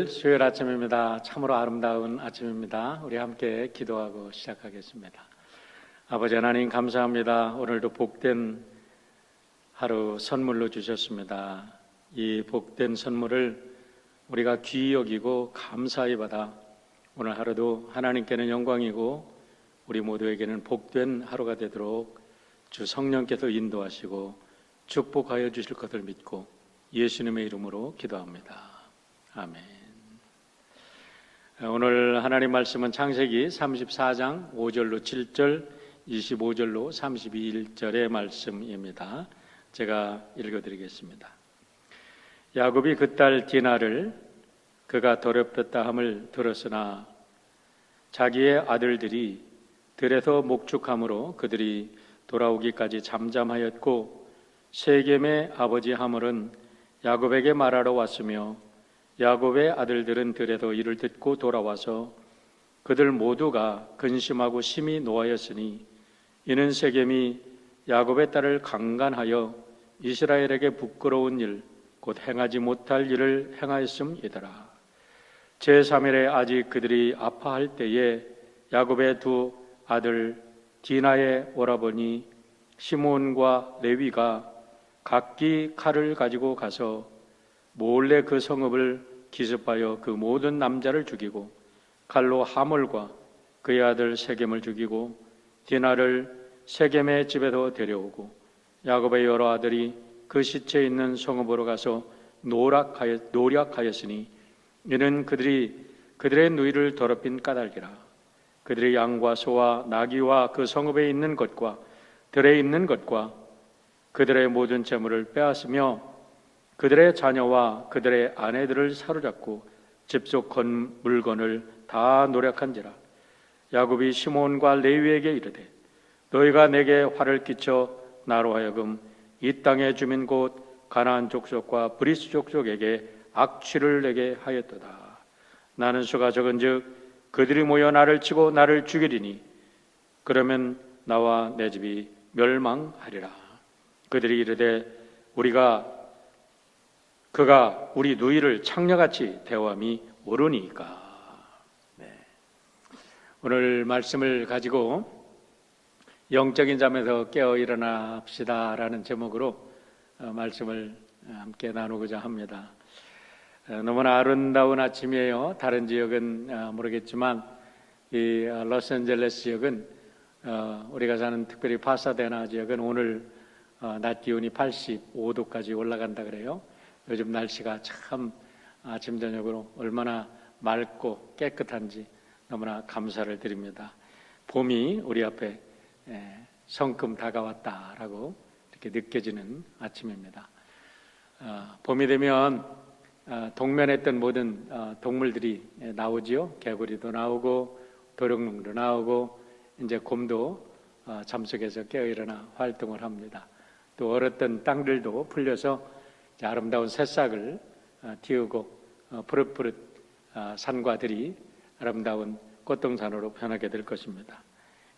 수요일 아침입니다. 참으로 아름다운 아침입니다. 우리 함께 기도하고 시작하겠습니다. 아버지 하나님 감사합니다. 오늘도 복된 하루 선물로 주셨습니다. 이 복된 선물을 우리가 귀히 여기고 감사히 받아 오늘 하루도 하나님께는 영광이고 우리 모두에게는 복된 하루가 되도록 주 성령께서 인도하시고 축복하여 주실 것을 믿고 예수님의 이름으로 기도합니다. 아멘. 오늘 하나님 말씀은 창세기 34장 5절로 7절, 25절로 32절의 말씀입니다. 제가 읽어드리겠습니다. 야곱이 그 딸 디나를 그가 더럽혔다 함을 들었으나 자기의 아들들이 들에서 목축함으로 그들이 돌아오기까지 잠잠하였고 세겜의 아버지 하물은 야곱에게 말하러 왔으며 야곱의 아들들은 들에서 이를 듣고 돌아와서 그들 모두가 근심하고 심히 노하였으니 이는 세겜이 야곱의 딸을 강간하여 이스라엘에게 부끄러운 일, 곧 행하지 못할 일을 행하였음이더라. 제3일에 아직 그들이 아파할 때에 야곱의 두 아들 디나의 오라버니 시몬과 레위가 각기 칼을 가지고 가서 몰래 그 성읍을 기습하여 그 모든 남자를 죽이고 칼로 하몰과 그의 아들 세겜을 죽이고 디나를 세겜의 집에서 데려오고 야곱의 여러 아들이 그 시체 있는 성읍으로 가서 노략하였으니 이는 그들이 그들의 누이를 더럽힌 까닭이라. 그들이 양과 소와 나귀와 그 성읍에 있는 것과 들에 있는 것과 그들의 모든 재물을 빼앗으며 그들의 자녀와 그들의 아내들을 사로잡고 집속 물건을 다 노략한지라. 야곱이 시몬과 레위에게 이르되 너희가 내게 화를 끼쳐 나로 하여금 이 땅의 주민 곧 가나안 족속과 브리스 족속에게 악취를 내게 하였도다. 나는 수가 적은즉 그들이 모여 나를 치고 나를 죽이리니 그러면 나와 내 집이 멸망하리라. 그들이 이르되 그가 우리 누이를 창녀같이 대함이 옳으니까. 오늘 말씀을 가지고 영적인 잠에서 깨어 일어나 합시다라는 제목으로 말씀을 함께 나누고자 합니다. 너무나 아름다운 아침이에요. 다른 지역은 모르겠지만 이 로스앤젤레스 지역은 우리가 사는 특별히 파사데나 지역은 오늘 낮 기온이 85도까지 올라간다 그래요. 요즘 날씨가 참 아침 저녁으로 얼마나 맑고 깨끗한지 너무나 감사를 드립니다. 봄이 우리 앞에 성큼 다가왔다라고 이렇게 느껴지는 아침입니다. 봄이 되면 동면에 있던 모든 동물들이 나오지요. 개구리도 나오고 도룡뇽도 나오고 이제 곰도 잠속에서 깨어 일어나 활동을 합니다. 또 얼었던 땅들도 풀려서 아름다운 새싹을 틔우고 푸릇푸릇 산과 들이 아름다운 꽃동산으로 변하게 될 것입니다.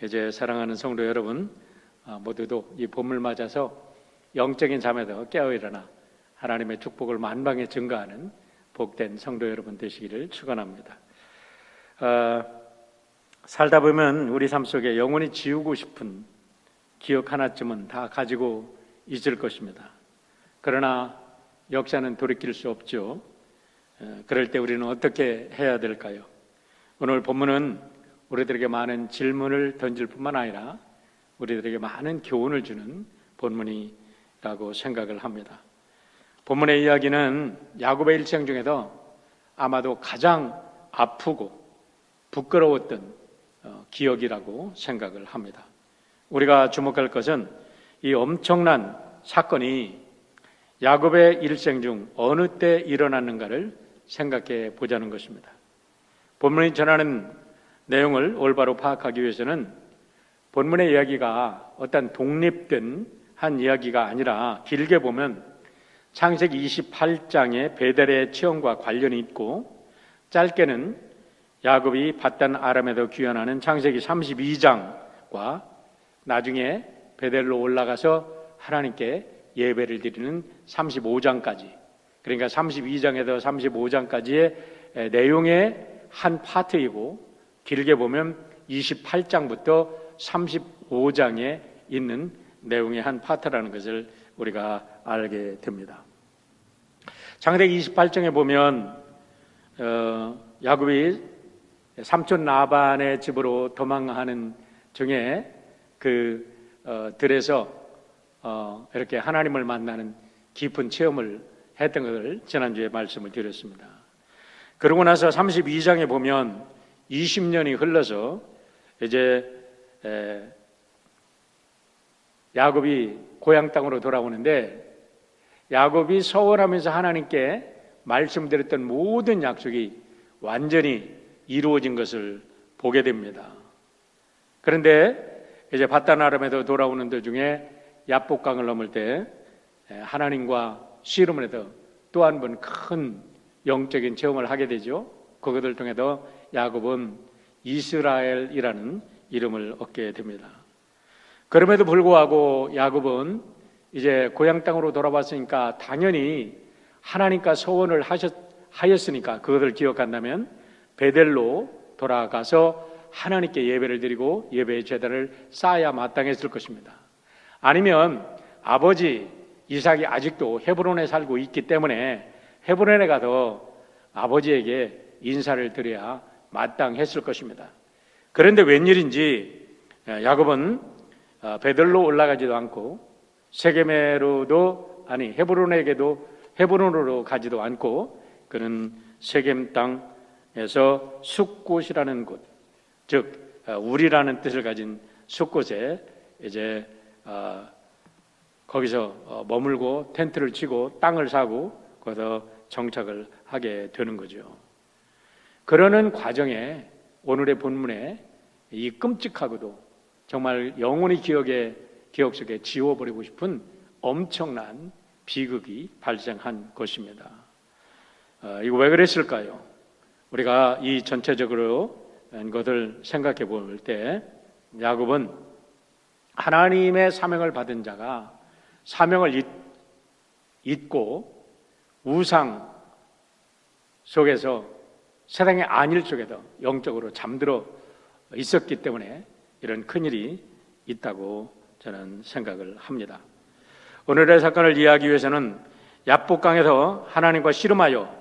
이제 사랑하는 성도 여러분 모두도 이 봄을 맞아서 영적인 잠에서 깨어 일어나 하나님의 축복을 만방에 증가하는 복된 성도 여러분 되시기를 축원합니다. 살다 보면 우리 삶 속에 영원히 지우고 싶은 기억 하나쯤은 다 가지고 있을 것입니다. 그러나 역사는 돌이킬 수 없죠. 그럴 때 우리는 어떻게 해야 될까요? 오늘 본문은 우리들에게 많은 질문을 던질 뿐만 아니라 우리들에게 많은 교훈을 주는 본문이라고 생각을 합니다. 본문의 이야기는 야곱의 일생 중에서 아마도 가장 아프고 부끄러웠던 기억이라고 생각을 합니다. 우리가 주목할 것은 이 엄청난 사건이 야곱의 일생 중 어느 때 일어났는가를 생각해 보자는 것입니다. 본문이 전하는 내용을 올바로 파악하기 위해서는 본문의 이야기가 어떤 독립된 한 이야기가 아니라 길게 보면 창세기 28장의 베델의 체험과 관련이 있고 짧게는 야곱이 밧단 아람에서 귀환하는 창세기 32장과 나중에 베델로 올라가서 하나님께 예배를 드리는 35장까지, 그러니까 32장에서 35장까지의 내용의 한 파트이고 길게 보면 28장부터 35장에 있는 내용의 한 파트라는 것을 우리가 알게 됩니다. 창세기 28장에 보면 야곱이 삼촌 라반의 집으로 도망하는 중에 들에서 이렇게 하나님을 만나는 깊은 체험을 했던 것을 지난주에 말씀을 드렸습니다. 그러고 나서 32장에 보면 20년이 흘러서 이제 야곱이 고향 땅으로 돌아오는데 야곱이 서원하면서 하나님께 말씀드렸던 모든 약속이 완전히 이루어진 것을 보게 됩니다. 그런데 이제 바단 아람에도 돌아오는 도중에 야복강을 넘을 때 하나님과 씨름을 해서 또 한 번 큰 영적인 체험을 하게 되죠. 그것을 통해서 야곱은 이스라엘이라는 이름을 얻게 됩니다. 그럼에도 불구하고 야곱은 이제 고향 땅으로 돌아왔으니까 당연히 하나님과 소원을 하였으니까 그것을 기억한다면 베델로 돌아가서 하나님께 예배를 드리고 예배의 제단을 쌓아야 마땅했을 것입니다. 아니면 아버지 이삭이 아직도 헤브론에 살고 있기 때문에 헤브론에 가서 아버지에게 인사를 드려야 마땅했을 것입니다. 그런데 웬일인지 야곱은 베들로 올라가지도 않고 헤브론으로 가지도 않고 그는 세겜 땅에서 숫곳이라는 곳, 즉 우리라는 뜻을 가진 숫곳에 이제 거기서 머물고 텐트를 치고 땅을 사고 거기서 정착을 하게 되는 거죠. 그러는 과정에 오늘의 본문에 이 끔찍하고도 정말 영원히 기억 속에 지워버리고 싶은 엄청난 비극이 발생한 것입니다. 이거 왜 그랬을까요? 우리가 이 전체적으로 것을 생각해 볼 때 야곱은 하나님의 사명을 받은 자가 사명을 잊고 우상 속에서 세상의 안일 속에서 영적으로 잠들어 있었기 때문에 이런 큰일이 있다고 저는 생각을 합니다. 오늘의 사건을 이해하기 위해서는 야복강에서 하나님과 씨름하여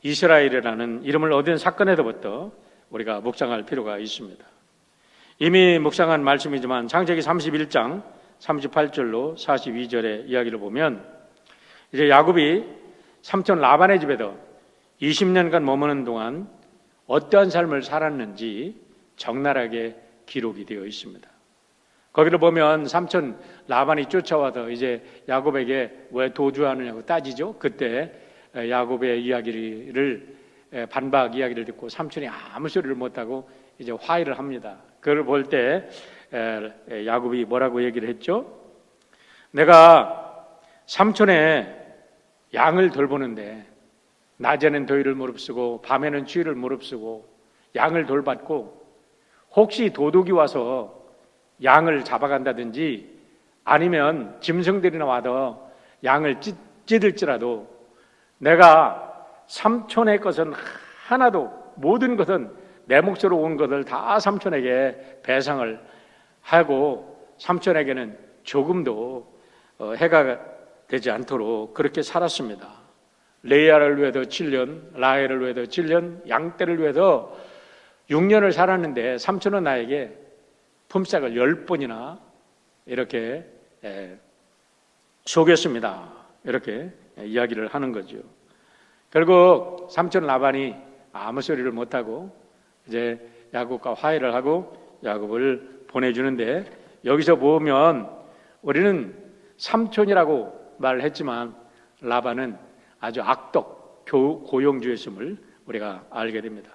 이스라엘이라는 이름을 얻은 사건에서부터 우리가 묵상할 필요가 있습니다. 이미 묵상한 말씀이지만 창세기 31장 38절로 42절의 이야기를 보면 이제 야곱이 삼촌 라반의 집에서 20년간 머무는 동안 어떠한 삶을 살았는지 적나라하게 기록이 되어 있습니다. 거기를 보면 삼촌 라반이 쫓아와서 이제 야곱에게 왜 도주하느냐고 따지죠. 그때 야곱의 이야기를 반박 이야기를 듣고 삼촌이 아무 소리를 못하고 이제 화해를 합니다. 그걸 볼 때 야곱이 뭐라고 얘기를 했죠? 내가 삼촌의 양을 돌보는데 낮에는 더위를 무릅쓰고 밤에는 추위를 무릅쓰고 양을 돌봤고 혹시 도둑이 와서 양을 잡아간다든지 아니면 짐승들이 나와서 양을 찌들지라도 내가 삼촌의 것은 하나도 모든 것은 내 몫으로 온 것을 다 삼촌에게 배상을 하고 삼촌에게는 조금도 해가 되지 않도록 그렇게 살았습니다. 레이아를 위해서 7년, 라헬을 위해서 7년, 양떼를 위해서 6년을 살았는데 삼촌은 나에게 품삯을 10번이나 이렇게 속였습니다. 이렇게 이야기를 하는 거죠. 결국 삼촌 라반이 아무 소리를 못하고 이제 야곱과 화해를 하고 야곱을 보내주는데 여기서 보면 우리는 삼촌이라고 말을 했지만 라반은 아주 악독 고용주였음을 우리가 알게 됩니다.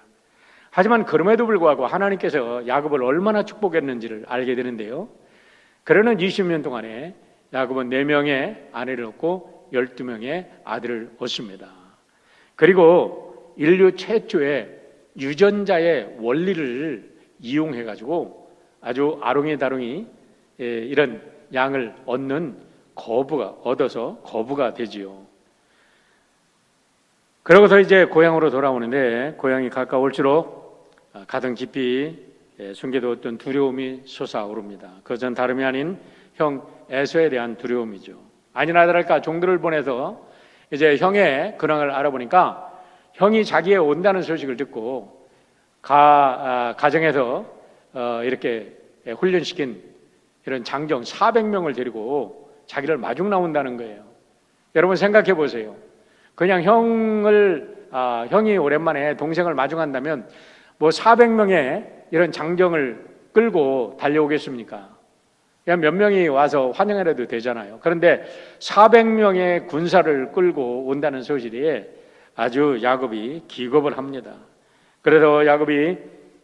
하지만 그럼에도 불구하고 하나님께서 야곱을 얼마나 축복했는지를 알게 되는데요. 그러는 20년 동안에 야곱은 4명의 아내를 얻고 12명의 아들을 얻습니다. 그리고 인류 최초의 유전자의 원리를 이용해가지고 아주 아롱이다롱이 이런 양을 얻어서 거부가 되지요. 그러고서 이제 고향으로 돌아오는데 고향이 가까울수록 가슴 깊이 숨겨두었던 두려움이 솟아오릅니다. 그것은 다름이 아닌 형 에서에 대한 두려움이죠. 아니나 다를까 종들을 보내서 이제 형의 근황을 알아보니까 형이 자기에 온다는 소식을 듣고 가정에서 이렇게 훈련시킨 이런 장정 400명을 데리고 자기를 마중 나온다는 거예요. 여러분 생각해 보세요. 그냥 형이 오랜만에 동생을 마중한다면 뭐 400명의 이런 장정을 끌고 달려오겠습니까? 그냥 몇 명이 와서 환영해도 되잖아요. 그런데 400명의 군사를 끌고 온다는 소식에 아주 야곱이 기겁을 합니다. 그래서 야곱이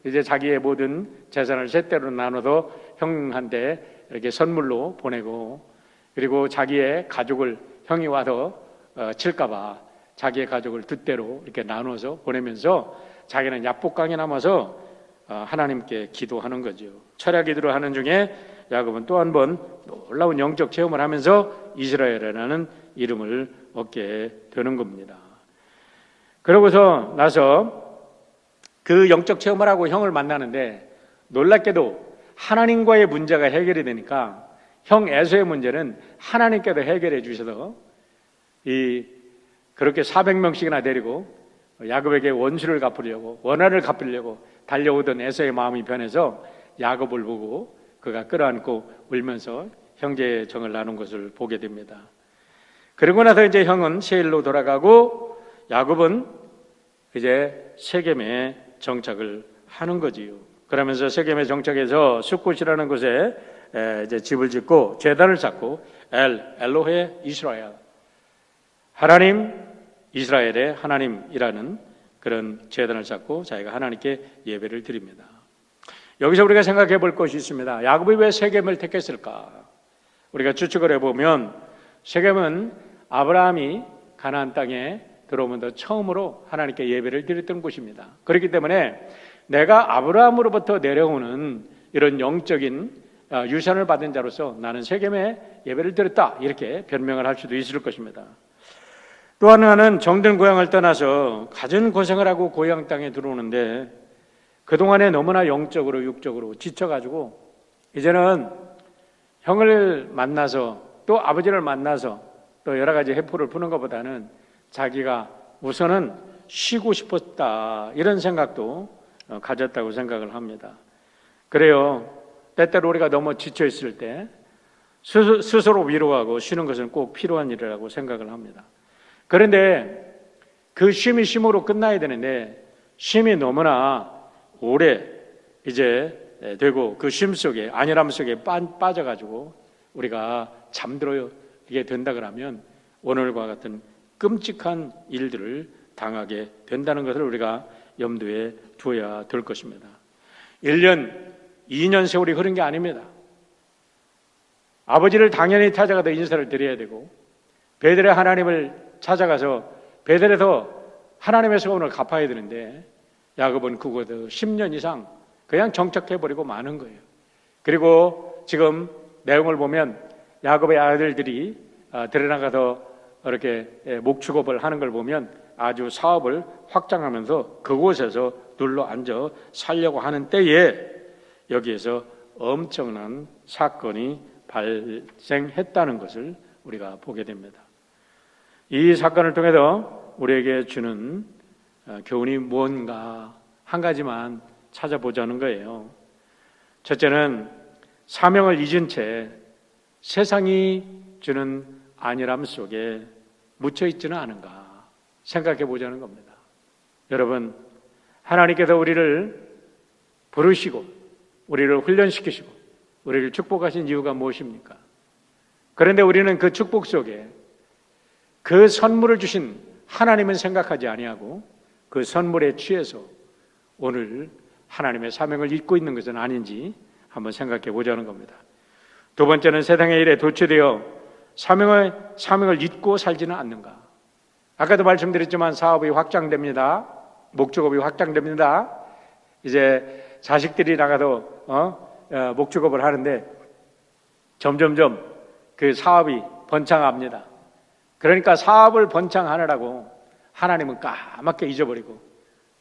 이제 자기의 모든 재산을 셋대로 나눠서 형한테 이렇게 선물로 보내고, 그리고 자기의 가족을 형이 와서 칠까봐 자기의 가족을 두 대로 이렇게 나눠서 보내면서 자기는 야복강에 남아서 하나님께 기도하는 거죠. 철야 기도를 하는 중에 야곱은 또 한 번 놀라운 영적 체험을 하면서 이스라엘이라는 이름을 얻게 되는 겁니다. 그러고서 나서 그 영적 체험을 하고 형을 만나는데 놀랍게도 하나님과의 문제가 해결이 되니까 형 에서의 문제는 하나님께도 해결해 주셔서 그렇게 400명씩이나 데리고 야곱에게 원수를 갚으려고, 원한을 갚으려고 달려오던 에서의 마음이 변해서 야곱을 보고 그가 끌어안고 울면서 형제의 정을 나눈 것을 보게 됩니다. 그러고 나서 이제 형은 세일로 돌아가고 야곱은 이제 세겜에 정착을 하는 거지요. 그러면서 세겜에 정착해서 숫곳이라는 곳에 이제 집을 짓고 제단을 쌓고 엘로헤 이스라엘, 하나님 이스라엘의 하나님이라는 그런 제단을 쌓고 자기가 하나님께 예배를 드립니다. 여기서 우리가 생각해 볼 것이 있습니다. 야곱이 왜 세겜을 택했을까? 우리가 추측을 해보면 세겜은 아브라함이 가나안 땅에 들어오면서 처음으로 하나님께 예배를 드렸던 곳입니다. 그렇기 때문에 내가 아브라함으로부터 내려오는 이런 영적인 유산을 받은 자로서 나는 세겜에 예배를 드렸다, 이렇게 변명을 할 수도 있을 것입니다. 또 하나는 정든 고향을 떠나서 갖은 고생을 하고 고향 땅에 들어오는데 그동안에 너무나 영적으로 육적으로 지쳐가지고 이제는 형을 만나서 또 아버지를 만나서 또 여러 가지 해포를 푸는 것보다는 자기가 우선은 쉬고 싶었다, 이런 생각도 가졌다고 생각을 합니다. 그래요. 때때로 우리가 너무 지쳐 있을 때 스스로 위로하고 쉬는 것은 꼭 필요한 일이라고 생각을 합니다. 그런데 그 쉼이 쉼으로 끝나야 되는데 쉼이 너무나 오래 이제 되고 그 쉼 속에 안일함 속에 빠져가지고 우리가 잠들게 된다 그러면 오늘과 같은 끔찍한 일들을 당하게 된다는 것을 우리가 염두에 두어야 될 것입니다. 1년, 2년 세월이 흐른 게 아닙니다. 아버지를 당연히 찾아가서 인사를 드려야 되고 베델의 하나님을 찾아가서 베델에서 하나님의 소원을 갚아야 되는데 야곱은 그곳에 10년 이상 그냥 정착해버리고 마는 거예요. 그리고 지금 내용을 보면 야곱의 아들들이 들여나가서 이렇게 목축업을 하는 걸 보면 아주 사업을 확장하면서 그곳에서 눌러 앉아 살려고 하는 때에 여기에서 엄청난 사건이 발생했다는 것을 우리가 보게 됩니다. 이 사건을 통해서 우리에게 주는 교훈이 뭔가 한 가지만 찾아보자는 거예요. 첫째는 사명을 잊은 채 세상이 주는 안일함 속에 묻혀 있지는 않은가 생각해 보자는 겁니다. 여러분, 하나님께서 우리를 부르시고 우리를 훈련시키시고 우리를 축복하신 이유가 무엇입니까? 그런데 우리는 그 축복 속에 그 선물을 주신 하나님은 생각하지 아니하고 그 선물에 취해서 오늘 하나님의 사명을 잊고 있는 것은 아닌지 한번 생각해 보자는 겁니다. 두 번째는 세상의 일에 도취되어 사명을 잊고 살지는 않는가. 아까도 말씀드렸지만 사업이 확장됩니다. 목축업이 확장됩니다. 이제 자식들이 나가서 목축업을 하는데 점점점 그 사업이 번창합니다. 그러니까 사업을 번창하느라고 하나님은 까맣게 잊어버리고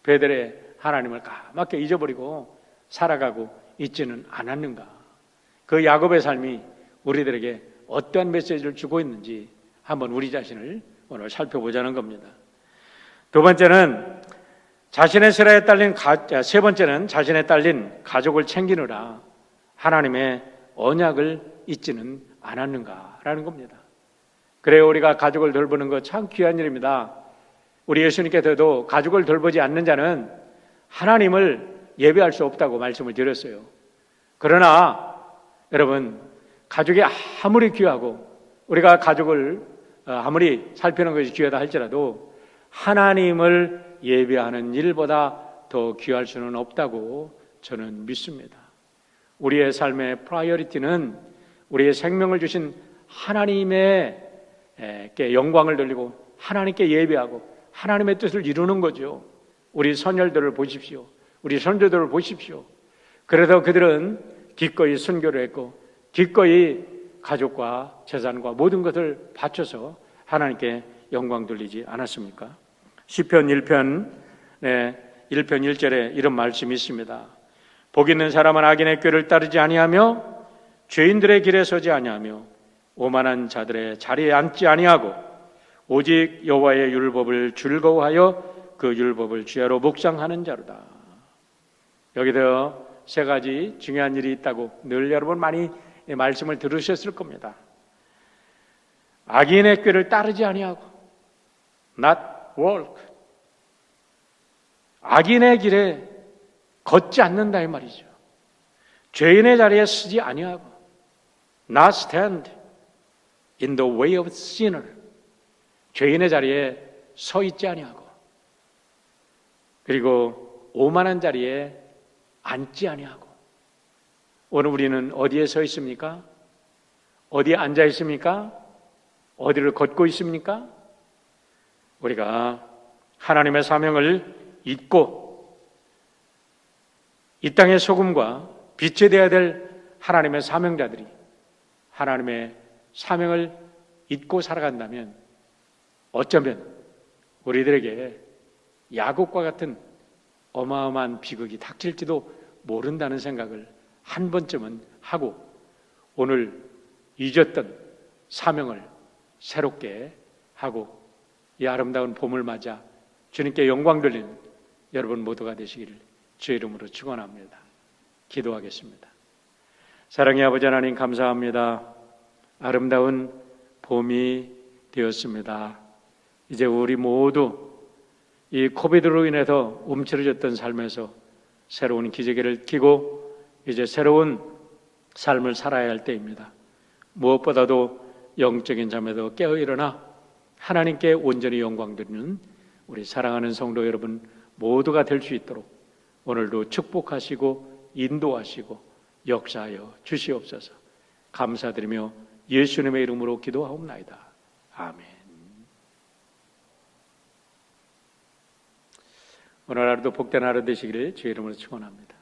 베델의 하나님을 까맣게 잊어버리고 살아가고 있지는 않았는가? 그 야곱의 삶이 우리들에게 어떠한 메시지를 주고 있는지 한번 우리 자신을 오늘 살펴보자는 겁니다. 두 번째는 세 번째는 자신의 딸린 가족을 챙기느라 하나님의 언약을 잊지는 않았는가라는 겁니다. 그래요, 우리가 가족을 돌보는 것 참 귀한 일입니다. 우리 예수님께서도 가족을 돌보지 않는 자는 하나님을 예배할 수 없다고 말씀을 드렸어요. 그러나 여러분, 가족이 아무리 귀하고 우리가 가족을 아무리 살피는 것이 귀하다 할지라도 하나님을 예배하는 일보다 더 귀할 수는 없다고 저는 믿습니다. 우리의 삶의 프라이어리티는 우리의 생명을 주신 하나님께 영광을 돌리고 하나님께 예배하고 하나님의 뜻을 이루는 거죠. 우리 선열들을 보십시오. 우리 선조들을 보십시오. 그래서 그들은 기꺼이 순교를 했고 기꺼이 가족과 재산과 모든 것을 바쳐서 하나님께 영광 돌리지 않았습니까? 시편 1편 1절에 이런 말씀이 있습니다. 복 있는 사람은 악인의 꾀를 따르지 아니하며 죄인들의 길에 서지 아니하며 오만한 자들의 자리에 앉지 아니하고 오직 여호와의 율법을 즐거워하여 그 율법을 주야로 묵상하는 자로다. 여기서 세 가지 중요한 일이 있다고 늘 여러분 많이 말씀을 들으셨을 겁니다. 악인의 꾀를 따르지 아니하고 not walk, 악인의 길에 걷지 않는다 이 말이죠. 죄인의 자리에 서지 아니하고 not stand in the way of sinner, 죄인의 자리에 서 있지 아니하고 그리고 오만한 자리에 앉지 아니하고. 오늘 우리는 어디에 서 있습니까? 어디에 앉아 있습니까? 어디를 걷고 있습니까? 우리가 하나님의 사명을 잊고 이 땅의 소금과 빛이 되어야 될 하나님의 사명자들이 하나님의 사명을 잊고 살아간다면 어쩌면 우리들에게 야곱과 같은 어마어마한 비극이 닥칠지도 모른다는 생각을 한 번쯤은 하고 오늘 잊었던 사명을 새롭게 하고 이 아름다운 봄을 맞아 주님께 영광 돌리는 여러분 모두가 되시기를 주의 이름으로 축원합니다. 기도하겠습니다. 사랑의 아버지 하나님 감사합니다. 아름다운 봄이 되었습니다. 이제 우리 모두 이 코비드로 인해서 움츠러졌던 삶에서 새로운 기저귀를 끼고 이제 새로운 삶을 살아야 할 때입니다. 무엇보다도 영적인 잠에도 깨어 일어나 하나님께 온전히 영광 드리는 우리 사랑하는 성도 여러분 모두가 될 수 있도록 오늘도 축복하시고 인도하시고 역사하여 주시옵소서. 감사드리며 예수님의 이름으로 기도하옵나이다. 아멘. 오늘 하루도 복된 하루 되시기를 주의 이름으로 축원합니다.